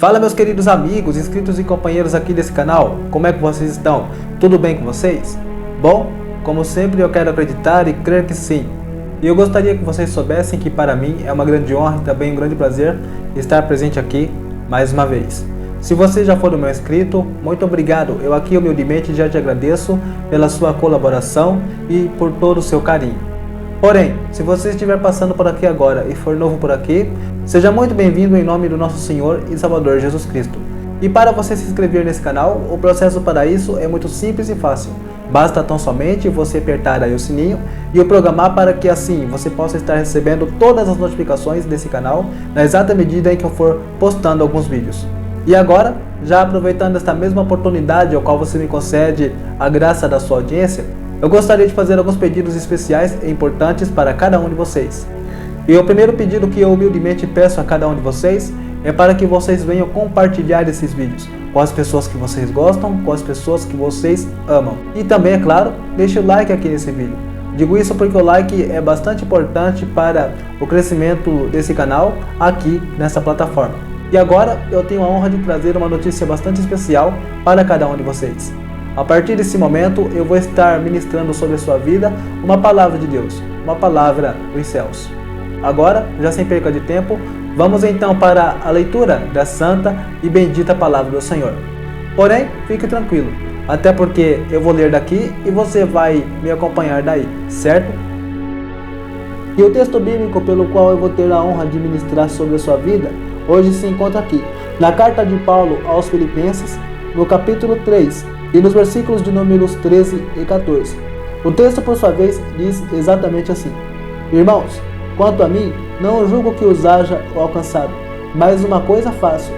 Fala, meus queridos amigos, inscritos e companheiros aqui desse canal, como é que vocês estão? Tudo bem com vocês? Bom, como sempre eu quero acreditar e crer que sim. E eu gostaria que vocês soubessem que para mim é uma grande honra e também um grande prazer estar presente aqui mais uma vez. Se você já for o meu inscrito, muito obrigado. Eu aqui humildemente já te agradeço pela sua colaboração e por todo o seu carinho. Porém, se você estiver passando por aqui agora e for novo por aqui, seja muito bem-vindo em nome do nosso Senhor e Salvador Jesus Cristo. E para você se inscrever nesse canal, o processo para isso é muito simples e fácil. Basta tão somente você apertar aí o sininho e o programar para que assim você possa estar recebendo todas as notificações desse canal na exata medida em que eu for postando alguns vídeos. E agora, já aproveitando esta mesma oportunidade ao qual você me concede a graça da sua audiência, eu gostaria de fazer alguns pedidos especiais e importantes para cada um de vocês. E o primeiro pedido que eu humildemente peço a cada um de vocês é para que vocês venham compartilhar esses vídeos com as pessoas que vocês gostam, com as pessoas que vocês amam. E também, é claro, deixe o like aqui nesse vídeo. Digo isso porque o like é bastante importante para o crescimento desse canal aqui nessa plataforma. E agora eu tenho a honra de trazer uma notícia bastante especial para cada um de vocês. A partir desse momento eu vou estar ministrando sobre a sua vida uma palavra de Deus, uma palavra dos céus. Agora, já sem perca de tempo, vamos então para a leitura da santa e bendita palavra do Senhor. Porém, fique tranquilo, até porque eu vou ler daqui e você vai me acompanhar daí, certo? E o texto bíblico pelo qual eu vou ter a honra de ministrar sobre a sua vida, hoje se encontra aqui, na carta de Paulo aos Filipenses, no capítulo 3, e nos versículos de números 13 e 14. O texto, por sua vez, diz exatamente assim: Irmãos, quanto a mim, não julgo que os haja alcançado, mas uma coisa faço,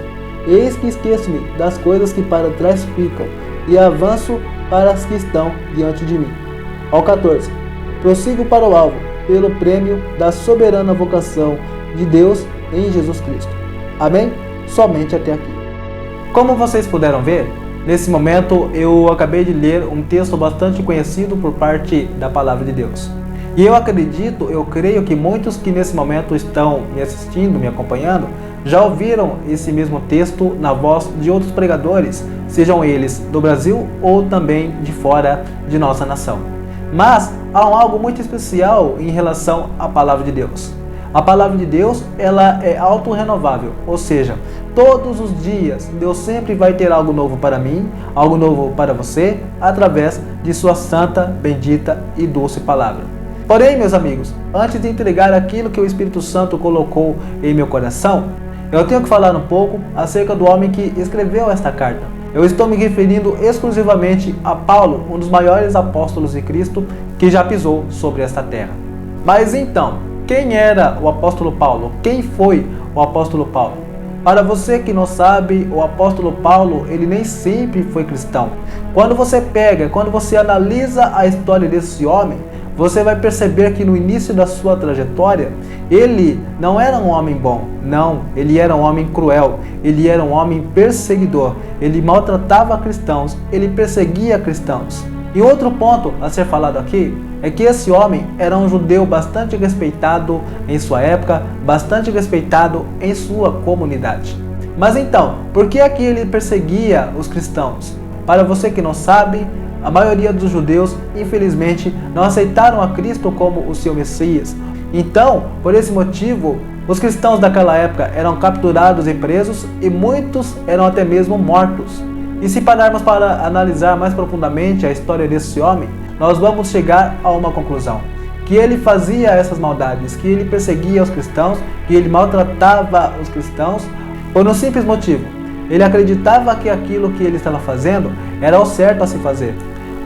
eis que esqueço-me das coisas que para trás ficam, e avanço para as que estão diante de mim. Ao 14. Prossigo para o alvo, pelo prêmio da soberana vocação de Deus em Jesus Cristo. Amém? Somente até aqui. Como vocês puderam ver, nesse momento eu acabei de ler um texto bastante conhecido por parte da palavra de Deus. E eu acredito, eu creio que muitos que nesse momento estão me assistindo, me acompanhando, já ouviram esse mesmo texto na voz de outros pregadores, sejam eles do Brasil ou também de fora de nossa nação. Mas há algo muito especial em relação à palavra de Deus. A palavra de Deus, ela é autorrenovável, ou seja, todos os dias Deus sempre vai ter algo novo para mim, algo novo para você, através de sua santa, bendita e doce palavra. Porém, meus amigos, antes de entregar aquilo que o Espírito Santo colocou em meu coração, eu tenho que falar um pouco acerca do homem que escreveu esta carta. Eu estou me referindo exclusivamente a Paulo, um dos maiores apóstolos de Cristo que já pisou sobre esta terra. Mas então, quem era o apóstolo Paulo? Quem foi o apóstolo Paulo? Para você que não sabe, o apóstolo Paulo, ele nem sempre foi cristão. Quando você analisa a história desse homem, você vai perceber que no início da sua trajetória, ele não era um homem bom, não, ele era um homem cruel, ele era um homem perseguidor, ele maltratava cristãos, ele perseguia cristãos. E outro ponto a ser falado aqui é que esse homem era um judeu bastante respeitado em sua época, bastante respeitado em sua comunidade. Mas então, por que é que ele perseguia os cristãos? Para você que não sabe, a maioria dos judeus, infelizmente, não aceitaram a Cristo como o seu Messias. Então, por esse motivo, os cristãos daquela época eram capturados e presos e muitos eram até mesmo mortos. E se pararmos para analisar mais profundamente a história desse homem, nós vamos chegar a uma conclusão: que ele fazia essas maldades, que ele perseguia os cristãos, que ele maltratava os cristãos, por um simples motivo: ele acreditava que aquilo que ele estava fazendo era o certo a se fazer,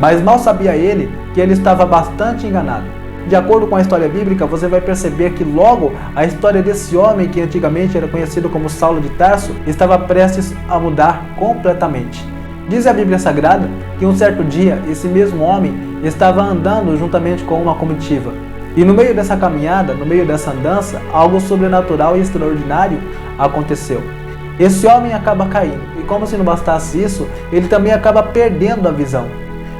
mas mal sabia ele que ele estava bastante enganado. De acordo com a história bíblica, você vai perceber que logo a história desse homem, que antigamente era conhecido como Saulo de Tarso, estava prestes a mudar completamente. Diz a Bíblia Sagrada que um certo dia esse mesmo homem estava andando juntamente com uma comitiva. E no meio dessa caminhada, no meio dessa andança, algo sobrenatural e extraordinário aconteceu. Esse homem acaba caindo, e como se não bastasse isso, ele também acaba perdendo a visão.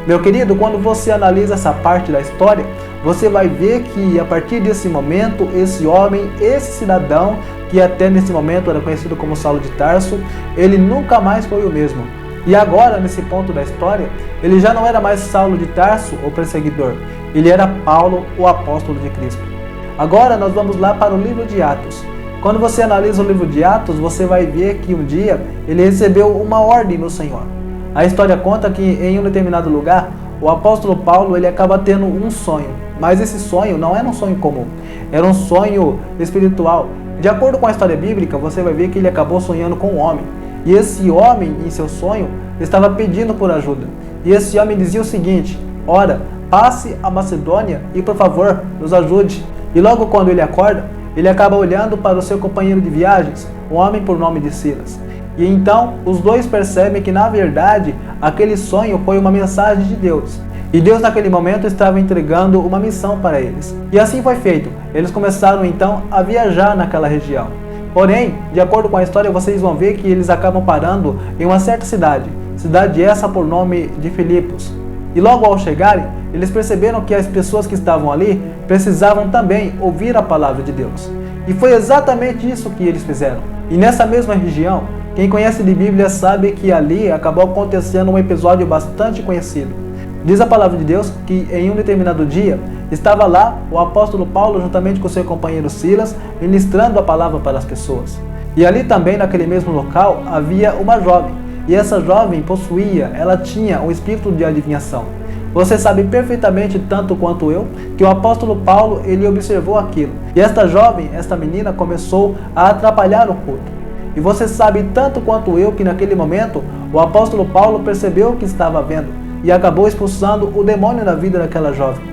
Meu querido, quando você analisa essa parte da história, você vai ver que a partir desse momento, esse homem, esse cidadão, que até nesse momento era conhecido como Saulo de Tarso, ele nunca mais foi o mesmo. E agora, nesse ponto da história, ele já não era mais Saulo de Tarso, o perseguidor, ele era Paulo, o apóstolo de Cristo. Agora nós vamos lá para o livro de Atos. Quando você analisa o livro de Atos, você vai ver que um dia ele recebeu uma ordem do Senhor. A história conta que em um determinado lugar, o apóstolo Paulo ele acaba tendo um sonho. Mas esse sonho não era um sonho comum, era um sonho espiritual. De acordo com a história bíblica, você vai ver que ele acabou sonhando com um homem. E esse homem, em seu sonho, estava pedindo por ajuda. E esse homem dizia o seguinte: ora, passe a Macedônia e por favor, nos ajude. E logo quando ele acorda, ele acaba olhando para o seu companheiro de viagens, um homem por nome de Silas. E então, os dois percebem que na verdade, aquele sonho foi uma mensagem de Deus. E Deus naquele momento estava entregando uma missão para eles. E assim foi feito. Eles começaram então a viajar naquela região. Porém, de acordo com a história, vocês vão ver que eles acabam parando em uma certa cidade. Cidade essa por nome de Filipos. E logo ao chegarem, eles perceberam que as pessoas que estavam ali precisavam também ouvir a palavra de Deus. E foi exatamente isso que eles fizeram. E nessa mesma região, quem conhece de Bíblia sabe que ali acabou acontecendo um episódio bastante conhecido. Diz a palavra de Deus que em um determinado dia, estava lá o apóstolo Paulo juntamente com seu companheiro Silas, ministrando a palavra para as pessoas. E ali também, naquele mesmo local, havia uma jovem. E essa jovem ela tinha um espírito de adivinhação. Você sabe perfeitamente, tanto quanto eu, que o apóstolo Paulo, ele observou aquilo. E esta jovem, esta menina, começou a atrapalhar o culto. E você sabe tanto quanto eu que naquele momento, o apóstolo Paulo percebeu o que estava vendo e acabou expulsando o demônio da vida daquela jovem.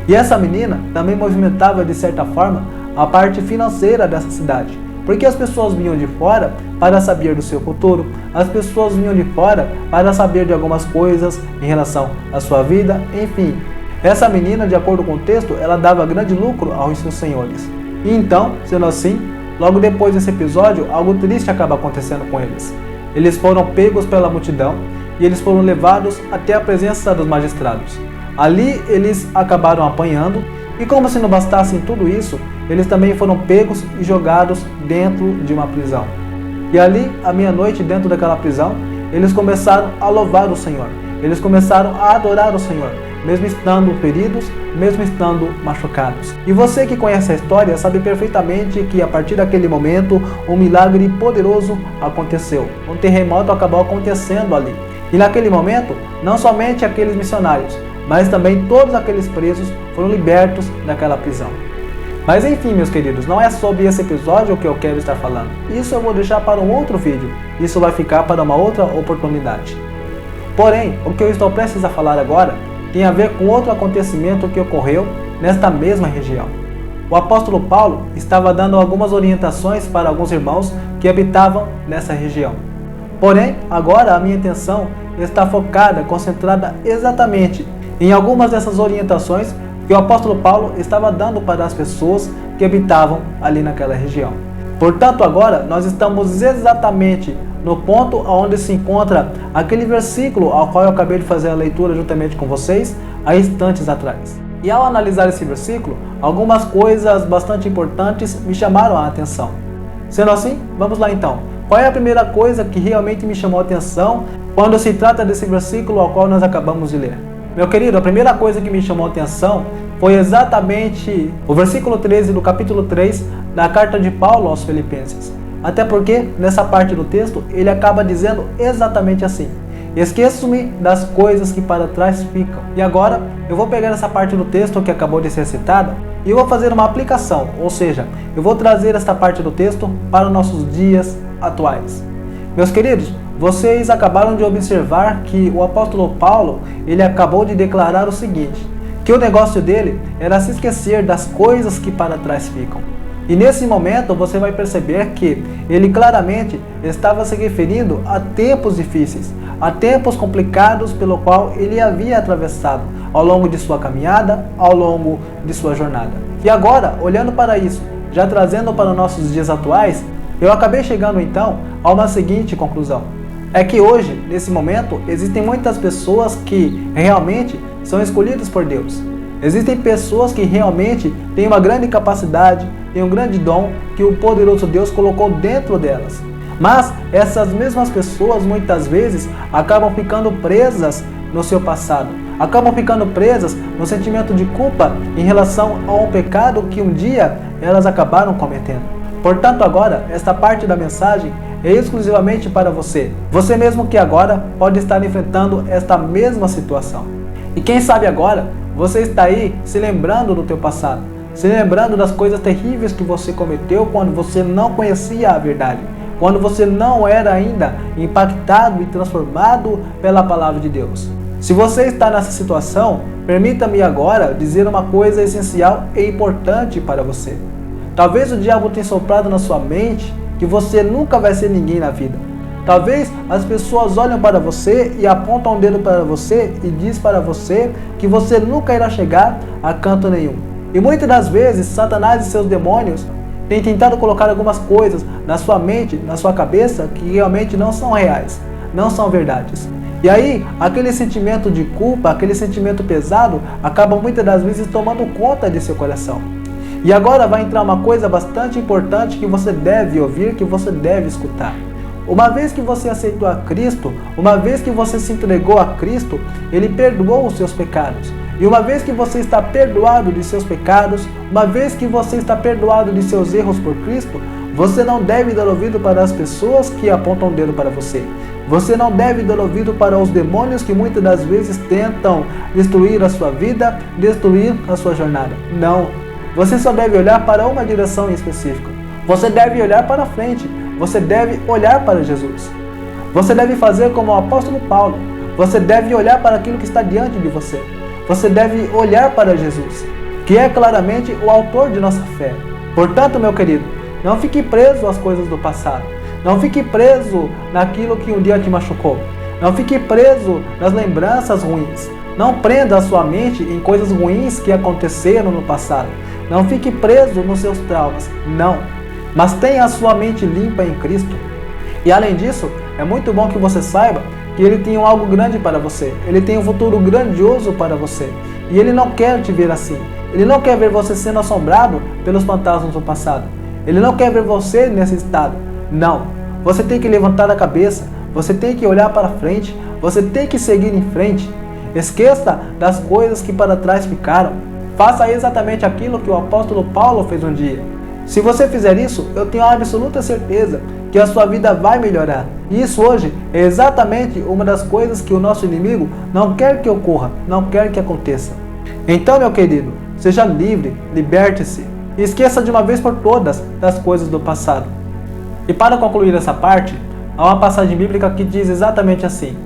E essa menina também movimentava de certa forma a parte financeira dessa cidade, porque as pessoas vinham de fora para saber do seu futuro, as pessoas vinham de fora para saber de algumas coisas em relação à sua vida, enfim. Essa menina, de acordo com o texto, ela dava grande lucro aos seus senhores. E então, sendo assim, logo depois desse episódio, algo triste acaba acontecendo com eles. Eles foram pegos pela multidão e eles foram levados até a presença dos magistrados. Ali eles acabaram apanhando e, como se não bastasse tudo isso, eles também foram pegos e jogados dentro de uma prisão. E ali, à meia-noite, dentro daquela prisão, eles começaram a louvar o Senhor. Eles começaram a adorar o Senhor, mesmo estando feridos, mesmo estando machucados. E você que conhece a história sabe perfeitamente que a partir daquele momento um milagre poderoso aconteceu. Um terremoto acabou acontecendo ali. E naquele momento, não somente aqueles missionários, mas também todos aqueles presos foram libertos daquela prisão. Mas enfim, meus queridos, não é sobre esse episódio que eu quero estar falando. Isso eu vou deixar para um outro vídeo. Isso vai ficar para uma outra oportunidade. Porém, o que eu estou prestes a falar agora tem a ver com outro acontecimento que ocorreu nesta mesma região. O apóstolo Paulo estava dando algumas orientações para alguns irmãos que habitavam nessa região. Porém, agora a minha atenção está focada, concentrada exatamente em algumas dessas orientações que o apóstolo Paulo estava dando para as pessoas que habitavam ali naquela região. Portanto, agora nós estamos exatamente no ponto onde se encontra aquele versículo ao qual eu acabei de fazer a leitura juntamente com vocês há instantes atrás. E ao analisar esse versículo, algumas coisas bastante importantes me chamaram a atenção. Sendo assim, vamos lá então. Qual é a primeira coisa que realmente me chamou a atenção quando se trata desse versículo ao qual nós acabamos de ler? Meu querido, a primeira coisa que me chamou a atenção foi exatamente o versículo 13 do capítulo 3 da carta de Paulo aos Filipenses. Até porque, nessa parte do texto, ele acaba dizendo exatamente assim: esqueço-me das coisas que para trás ficam. E agora, eu vou pegar essa parte do texto que acabou de ser citada e eu vou fazer uma aplicação, ou seja, eu vou trazer esta parte do texto para os nossos dias atuais. Meus queridos, vocês acabaram de observar que o apóstolo Paulo, ele acabou de declarar o seguinte, que o negócio dele era se esquecer das coisas que para trás ficam. E nesse momento você vai perceber que ele claramente estava se referindo a tempos difíceis, a tempos complicados pelo qual ele havia atravessado ao longo de sua caminhada, ao longo de sua jornada. E agora, olhando para isso, já trazendo para nossos dias atuais, eu acabei chegando então a uma seguinte conclusão. é que hoje, nesse momento, existem muitas pessoas que realmente são escolhidas por Deus. Existem pessoas que realmente têm uma grande capacidade, têm um grande dom que o poderoso Deus colocou dentro delas. Mas essas mesmas pessoas muitas vezes acabam ficando presas no seu passado, acabam ficando presas no sentimento de culpa em relação a um pecado que um dia elas acabaram cometendo. Portanto, agora, esta parte da mensagem é exclusivamente para você. Você mesmo que agora pode estar enfrentando esta mesma situação. E quem sabe agora, você está aí se lembrando do teu passado, se lembrando das coisas terríveis que você cometeu quando você não conhecia a verdade, quando você não era ainda impactado e transformado pela palavra de Deus. Se você está nessa situação, permita-me agora dizer uma coisa essencial e importante para você. Talvez o diabo tenha soprado na sua mente que você nunca vai ser ninguém na vida. Talvez as pessoas olhem para você e apontam o dedo para você e diz para você que você nunca irá chegar a canto nenhum. E muitas das vezes Satanás e seus demônios têm tentado colocar algumas coisas na sua mente, na sua cabeça, que realmente não são reais, não são verdades. E aí, aquele sentimento de culpa, aquele sentimento pesado, acaba muitas das vezes tomando conta de seu coração. E agora vai entrar uma coisa bastante importante que você deve ouvir, que você deve escutar. Uma vez que você aceitou a Cristo, uma vez que você se entregou a Cristo, Ele perdoou os seus pecados. E uma vez que você está perdoado de seus pecados, uma vez que você está perdoado de seus erros por Cristo, você não deve dar ouvido para as pessoas que apontam o dedo para você. Você não deve dar ouvido para os demônios que muitas das vezes tentam destruir a sua vida, destruir a sua jornada. Não. Você só deve olhar para uma direção em específica. Você deve olhar para frente. Você deve olhar para Jesus. Você deve fazer como o apóstolo Paulo. Você deve olhar para aquilo que está diante de você. Você deve olhar para Jesus, que é claramente o autor de nossa fé. Portanto, meu querido, não fique preso às coisas do passado. Não fique preso naquilo que um dia te machucou. Não fique preso nas lembranças ruins. Não prenda a sua mente em coisas ruins que aconteceram no passado. Não fique preso nos seus traumas. Não. Mas tenha a sua mente limpa em Cristo. E além disso, é muito bom que você saiba que Ele tem algo grande para você. Ele tem um futuro grandioso para você. E Ele não quer te ver assim. Ele não quer ver você sendo assombrado pelos fantasmas do passado. Ele não quer ver você nesse estado. Não. Você tem que levantar a cabeça. Você tem que olhar para frente. Você tem que seguir em frente. Esqueça das coisas que para trás ficaram. Faça exatamente aquilo que o apóstolo Paulo fez um dia. Se você fizer isso, eu tenho a absoluta certeza que a sua vida vai melhorar. E isso hoje é exatamente uma das coisas que o nosso inimigo não quer que ocorra, não quer que aconteça. Então, meu querido, seja livre, liberte-se e esqueça de uma vez por todas das coisas do passado. E para concluir essa parte, há uma passagem bíblica que diz exatamente assim: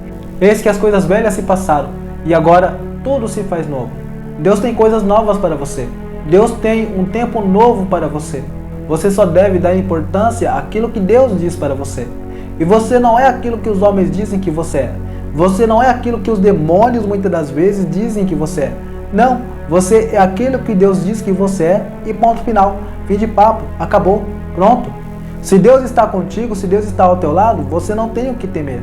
eis que as coisas velhas se passaram e agora tudo se faz novo. Deus tem coisas novas para você. Deus tem um tempo novo para você. Você só deve dar importância àquilo que Deus diz para você. E você não é aquilo que os homens dizem que você é. Você não é aquilo que os demônios muitas das vezes dizem que você é. Não, você é aquilo que Deus diz que você é e ponto final. Fim de papo, acabou, pronto. Se Deus está contigo, se Deus está ao teu lado, você não tem o que temer.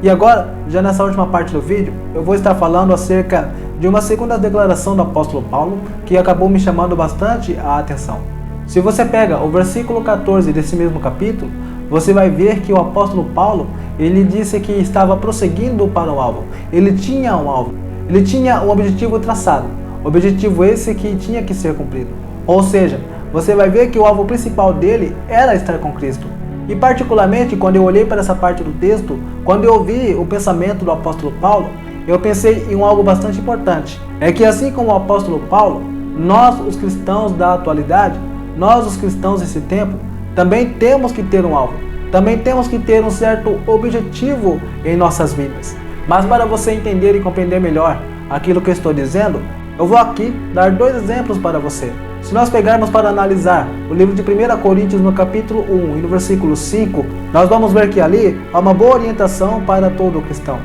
E agora, já nessa última parte do vídeo, eu vou estar falando acerca de uma segunda declaração do apóstolo Paulo que acabou me chamando bastante a atenção. Se você pega o versículo 14 desse mesmo capítulo, você vai ver que o apóstolo Paulo, ele disse que estava prosseguindo para o alvo. Ele tinha um alvo, ele tinha um objetivo traçado, objetivo esse que tinha que ser cumprido. Ou seja, você vai ver que o alvo principal dele era estar com Cristo. E particularmente, quando eu olhei para essa parte do texto, quando eu ouvi o pensamento do apóstolo Paulo, eu pensei em algo bastante importante. É que assim como o apóstolo Paulo, nós os cristãos da atualidade, nós os cristãos desse tempo, também temos que ter um alvo. Também temos que ter um certo objetivo em nossas vidas. Mas para você entender e compreender melhor aquilo que eu estou dizendo, eu vou aqui dar dois exemplos para você. Se nós pegarmos para analisar o livro de 1 Coríntios no capítulo 1 e no versículo 5, nós vamos ver que ali há uma boa orientação para todo cristão.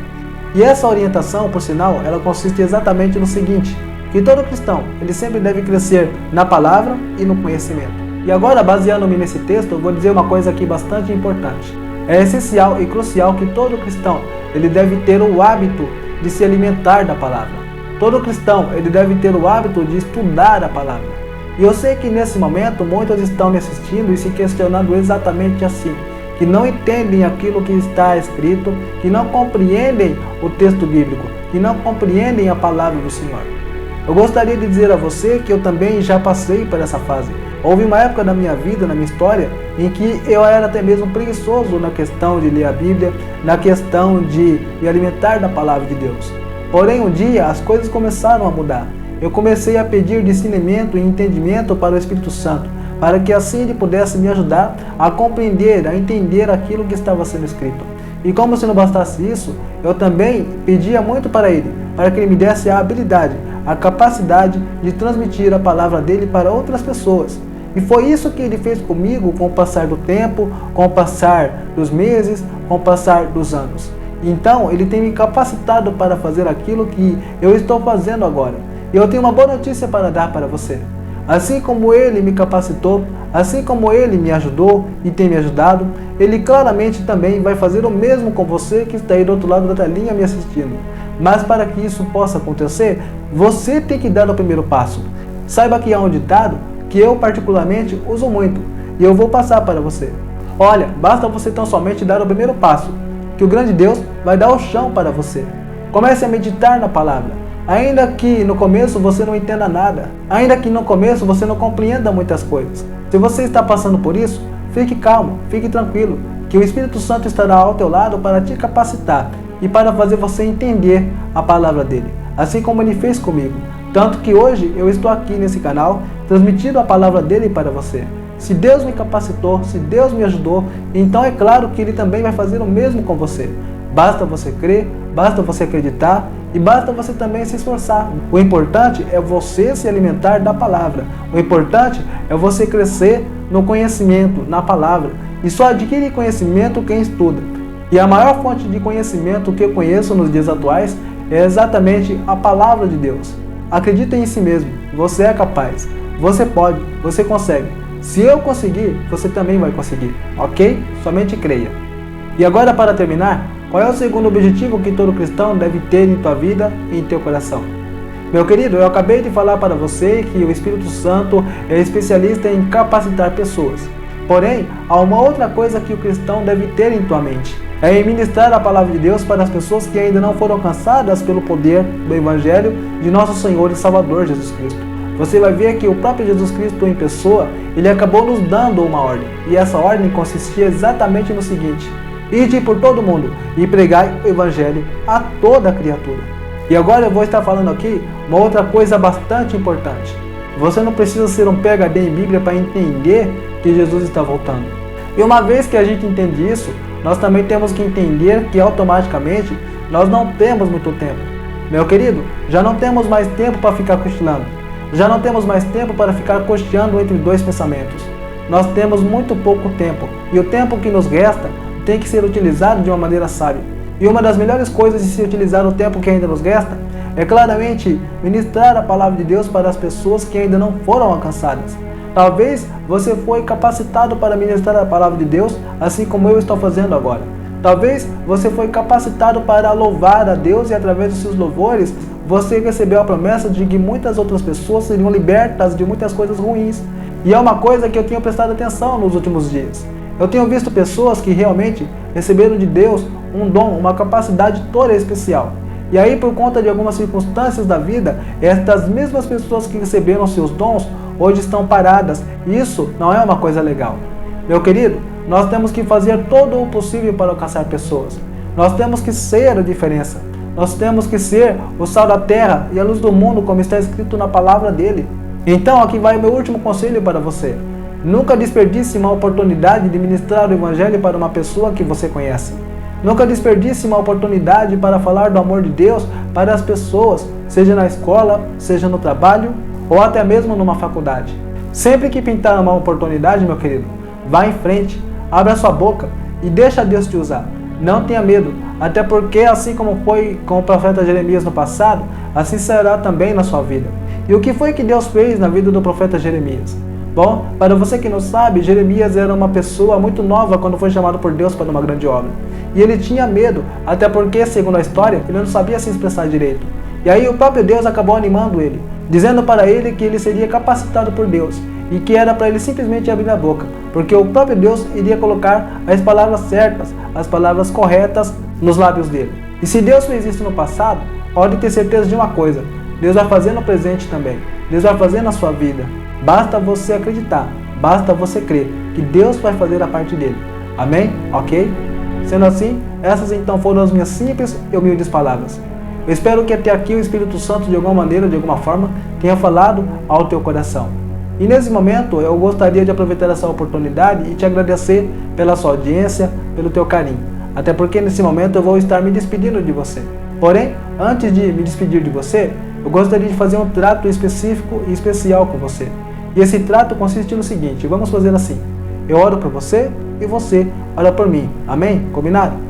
E essa orientação, por sinal, ela consiste exatamente no seguinte: que todo cristão, ele sempre deve crescer na palavra e no conhecimento. E agora, baseando-me nesse texto, eu vou dizer uma coisa aqui bastante importante. É essencial e crucial que todo cristão ele deve ter o hábito de se alimentar da palavra. Todo cristão ele deve ter o hábito de estudar a palavra. E eu sei que nesse momento muitos estão me assistindo e se questionando exatamente assim, que não entendem aquilo que está escrito, que não compreendem o texto bíblico, que não compreendem a palavra do Senhor. Eu gostaria de dizer a você que eu também já passei por essa fase. Houve uma época da minha vida, na minha história, em que eu era até mesmo preguiçoso na questão de ler a Bíblia, na questão de me alimentar da palavra de Deus. Porém, um dia as coisas começaram a mudar. Eu comecei a pedir discernimento e entendimento para o Espírito Santo, para que assim ele pudesse me ajudar a compreender, a entender aquilo que estava sendo escrito. E como se não bastasse isso, eu também pedia muito para ele, para que ele me desse a habilidade, a capacidade de transmitir a palavra dele para outras pessoas. E foi isso que ele fez comigo com o passar do tempo, com o passar dos meses, com o passar dos anos. Então, ele tem me capacitado para fazer aquilo que eu estou fazendo agora. E eu tenho uma boa notícia para dar para você. Assim como ele me capacitou, assim como ele me ajudou e tem me ajudado, ele claramente também vai fazer o mesmo com você que está aí do outro lado da telinha me assistindo. Mas para que isso possa acontecer, você tem que dar o primeiro passo. Saiba que há um ditado que eu particularmente uso muito e eu vou passar para você. Olha, basta você tão somente dar o primeiro passo, que o grande Deus vai dar o chão para você. Comece a meditar na palavra. Ainda que no começo você não entenda nada, ainda que no começo você não compreenda muitas coisas. Se você está passando por isso, fique calmo, fique tranquilo, que o Espírito Santo estará ao teu lado para te capacitar e para fazer você entender a palavra dele, assim como ele fez comigo. Tanto que hoje eu estou aqui nesse canal, transmitindo a palavra dele para você. Se Deus me capacitou, se Deus me ajudou, então é claro que ele também vai fazer o mesmo com você. Basta você crer, basta você acreditar e basta você também se esforçar. O importante é você se alimentar da palavra. O importante é você crescer no conhecimento, na palavra. E só adquire conhecimento quem estuda. E a maior fonte de conhecimento que eu conheço nos dias atuais é exatamente a palavra de Deus. Acredite em si mesmo, você é capaz, você pode, você consegue. Se eu conseguir, você também vai conseguir, ok? Somente creia. E agora, para terminar, qual é o segundo objetivo que todo cristão deve ter em tua vida e em teu coração? Meu querido, eu acabei de falar para você que o Espírito Santo é especialista em capacitar pessoas. Porém, há uma outra coisa que o cristão deve ter em tua mente. É em ministrar a palavra de Deus para as pessoas que ainda não foram alcançadas pelo poder do Evangelho de nosso Senhor e Salvador Jesus Cristo. Você vai ver que o próprio Jesus Cristo em pessoa, ele acabou nos dando uma ordem. E essa ordem consistia exatamente no seguinte: ide por todo mundo e pregai o Evangelho a toda criatura. E agora eu vou estar falando aqui uma outra coisa bastante importante. Você não precisa ser um PhD em Bíblia para entender que Jesus está voltando. E uma vez que a gente entende isso, nós também temos que entender que automaticamente nós não temos muito tempo. Meu querido, já não temos mais tempo para ficar cochilando. Já não temos mais tempo para ficar cocheando entre dois pensamentos. Nós temos muito pouco tempo e o tempo que nos resta tem que ser utilizado de uma maneira sábia. E uma das melhores coisas de se utilizar o tempo que ainda nos resta é claramente ministrar a palavra de Deus para as pessoas que ainda não foram alcançadas. Talvez você foi capacitado para ministrar a palavra de Deus, assim como eu estou fazendo agora. Talvez você foi capacitado para louvar a Deus e através dos seus louvores você recebeu a promessa de que muitas outras pessoas seriam libertas de muitas coisas ruins. E é uma coisa que eu tenho prestado atenção nos últimos dias. Eu tenho visto pessoas que realmente receberam de Deus um dom, uma capacidade toda especial. E aí, por conta de algumas circunstâncias da vida, estas mesmas pessoas que receberam seus dons, hoje estão paradas. Isso não é uma coisa legal. Meu querido, nós temos que fazer todo o possível para alcançar pessoas. Nós temos que ser a diferença. Nós temos que ser o sal da terra e a luz do mundo, como está escrito na palavra dele. Então, aqui vai o meu último conselho para você. Nunca desperdice uma oportunidade de ministrar o Evangelho para uma pessoa que você conhece. Nunca desperdice uma oportunidade para falar do amor de Deus para as pessoas, seja na escola, seja no trabalho ou até mesmo numa faculdade. Sempre que pintar uma oportunidade, meu querido, vá em frente, abra sua boca e deixa Deus te usar. Não tenha medo, até porque assim como foi com o profeta Jeremias no passado, assim será também na sua vida. E o que foi que Deus fez na vida do profeta Jeremias? Bom, para você que não sabe, Jeremias era uma pessoa muito nova quando foi chamado por Deus para uma grande obra. E ele tinha medo, até porque, segundo a história, ele não sabia se expressar direito. E aí o próprio Deus acabou animando ele, dizendo para ele que ele seria capacitado por Deus e que era para ele simplesmente abrir a boca, porque o próprio Deus iria colocar as palavras certas, as palavras corretas nos lábios dele. E se Deus fez isso no passado, pode ter certeza de uma coisa: Deus vai fazer no presente também. Deus vai fazer na sua vida. Basta você acreditar, basta você crer que Deus vai fazer a parte dele. Amém? Ok? Sendo assim, essas então foram as minhas simples e humildes palavras. Eu espero que até aqui o Espírito Santo, de alguma maneira, de alguma forma, tenha falado ao teu coração. E nesse momento, eu gostaria de aproveitar essa oportunidade e te agradecer pela sua audiência, pelo teu carinho. Até porque nesse momento eu vou estar me despedindo de você. Porém, antes de me despedir de você, eu gostaria de fazer um trato específico e especial com você. E esse trato consiste no seguinte: vamos fazer assim. Eu oro por você e você ora por mim. Amém? Combinado?